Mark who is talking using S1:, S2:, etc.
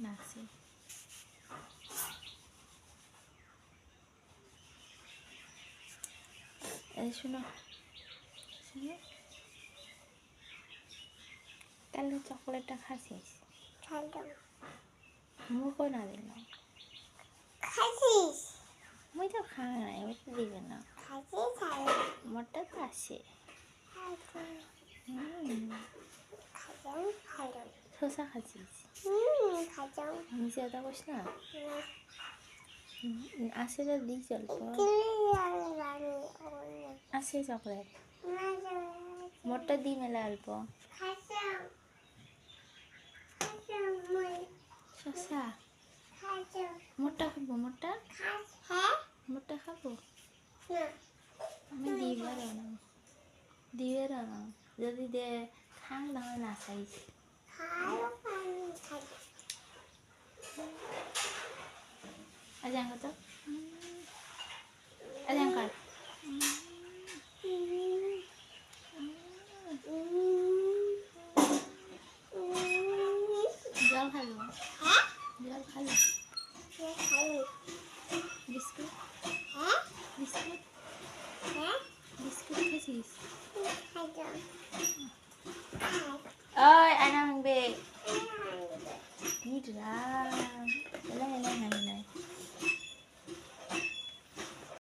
S1: নাচে এই শোনো শোনো তাহলে চকলেটটা খাসিস মুখও না দিল
S2: খাসিস
S1: মুই তো খাওয়া নাই ওই তো দিবে না
S2: খাসিস
S1: মোরটা তো আসে
S2: খাজাম খাজাম
S1: শসা খাচ্ছিস
S2: খাজাম
S1: আমি চেতা করিস না আসে তো দিই অল্প আসে চকলেট মোরটা দিই মেলা অল্প
S2: খাজাম খাজাম মই
S1: শসা
S2: খাজাম
S1: মোরটা খাবো মোরটা
S2: হ্যাঁ
S1: মোরটা খাবো
S2: না
S1: আমি দিবার না দিবের না যদি দে খাং দামে না চাইছি
S2: খালো পানি খাজা
S1: আজ আঙ্গ তো আজ আঙ্কার জল খালো
S2: হ্যাঁ
S1: জল খালো
S2: খালো
S1: বিস্কুট
S2: হ্যাঁ
S1: বিস্কুট